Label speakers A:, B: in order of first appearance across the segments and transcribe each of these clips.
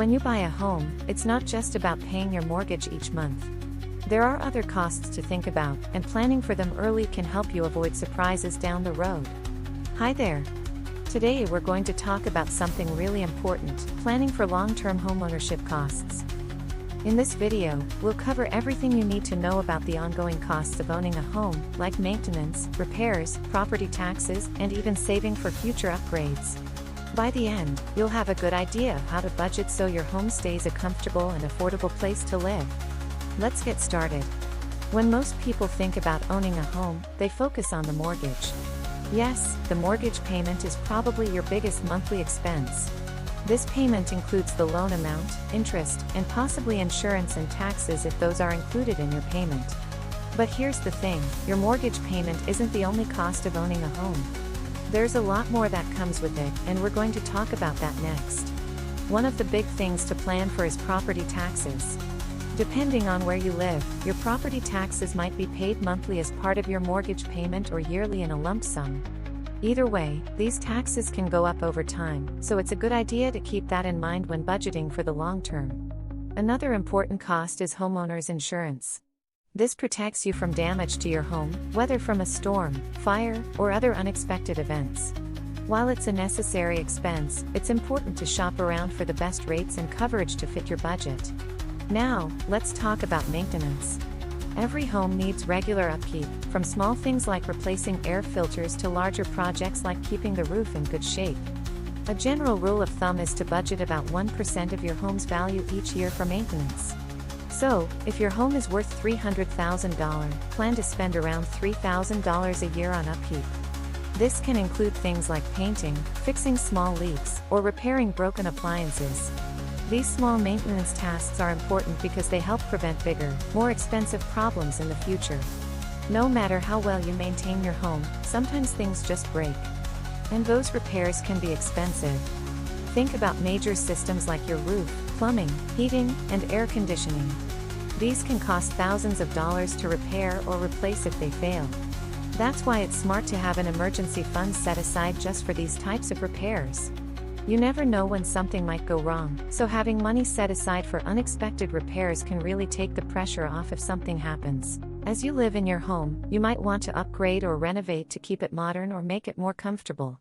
A: When you buy a home, it's not just about paying your mortgage each month. There are other costs to think about, and planning for them early can help you avoid surprises down the road. Hi there. Today we're going to talk about something really important: planning for long-term homeownership costs. In this video, we'll cover everything you need to know about the ongoing costs of owning a home, like maintenance, repairs, property taxes, and even saving for future upgrades. By the end, you'll have a good idea of how to budget so your home stays a comfortable and affordable place to live. Let's get started. When most people think about owning a home, they focus on the mortgage. Yes, the mortgage payment is probably your biggest monthly expense. This payment includes the loan amount, interest, and possibly insurance and taxes if those are included in your payment. But here's the thing, your mortgage payment isn't the only cost of owning a home. There's a lot more that comes with it, and we're going to talk about that next. One of the big things to plan for is property taxes. Depending on where you live, your property taxes might be paid monthly as part of your mortgage payment or yearly in a lump sum. Either way, these taxes can go up over time, so it's a good idea to keep that in mind when budgeting for the long term. Another important cost is homeowner's insurance. This protects you from damage to your home, whether from a storm, fire, or other unexpected events. While it's a necessary expense, it's important to shop around for the best rates and coverage to fit your budget. Now, let's talk about maintenance. Every home needs regular upkeep, from small things like replacing air filters to larger projects like keeping the roof in good shape. A general rule of thumb is to budget about 1% of your home's value each year for maintenance. So, if your home is worth $300,000, plan to spend around $3,000 a year on upkeep. This can include things like painting, fixing small leaks, or repairing broken appliances. These small maintenance tasks are important because they help prevent bigger, more expensive problems in the future. No matter how well you maintain your home, sometimes things just break. And those repairs can be expensive. Think about major systems like your roof, plumbing, heating, and air conditioning. These can cost thousands of dollars to repair or replace if they fail. That's why it's smart to have an emergency fund set aside just for these types of repairs. You never know when something might go wrong, so having money set aside for unexpected repairs can really take the pressure off if something happens. As you live in your home, you might want to upgrade or renovate to keep it modern or make it more comfortable.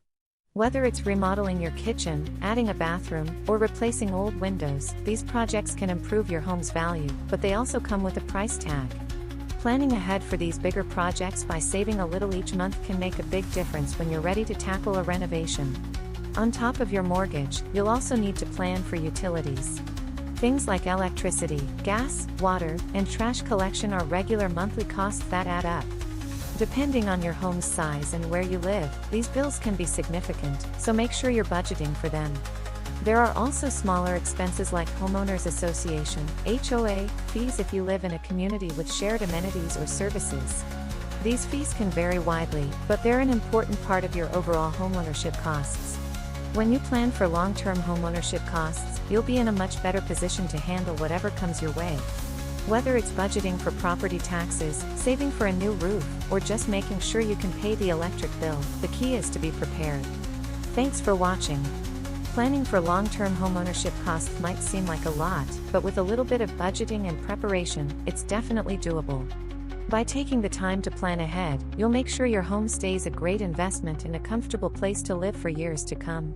A: Whether it's remodeling your kitchen, adding a bathroom, or replacing old windows, these projects can improve your home's value, but they also come with a price tag. Planning ahead for these bigger projects by saving a little each month can make a big difference when you're ready to tackle a renovation. On top of your mortgage, you'll also need to plan for utilities. Things like electricity, gas, water, and trash collection are regular monthly costs that add up. Depending on your home's size and where you live, these bills can be significant, so make sure you're budgeting for them. There are also smaller expenses like homeowners association (HOA) fees if you live in a community with shared amenities or services. These fees can vary widely, but they're an important part of your overall homeownership costs. When you plan for long-term homeownership costs, you'll be in a much better position to handle whatever comes your way. Whether it's budgeting for property taxes, saving for a new roof, or just making sure you can pay the electric bill, the key is to be prepared. Thanks for watching. Planning for long-term homeownership costs might seem like a lot, but with a little bit of budgeting and preparation, it's definitely doable. By taking the time to plan ahead, you'll make sure your home stays a great investment and a comfortable place to live for years to come.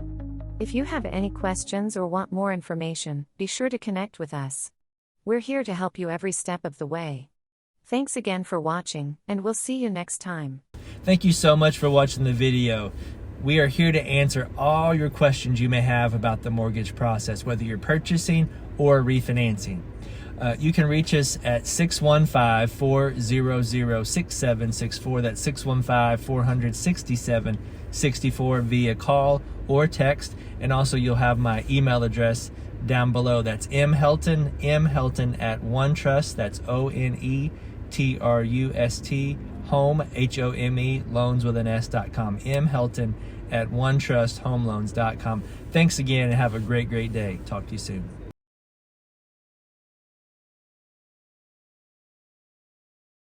A: If you have any questions or want more information, be sure to connect with us. We're here to help you every step of the way. Thanks again for watching, and we'll see you next time.
B: Thank you so much for watching the video. We are here to answer all your questions you may have about the mortgage process, whether you're purchasing or refinancing. You can reach us at 615-400-6764. That's 615-400-6764 via call or text. And also you'll have my email address down below. That's mhelton at OneTrust. That's ONETRUST home HOME loans with an S.com. mhelton at OneTrustHomeLoans.com. Thanks again and have a great day. Talk to you soon.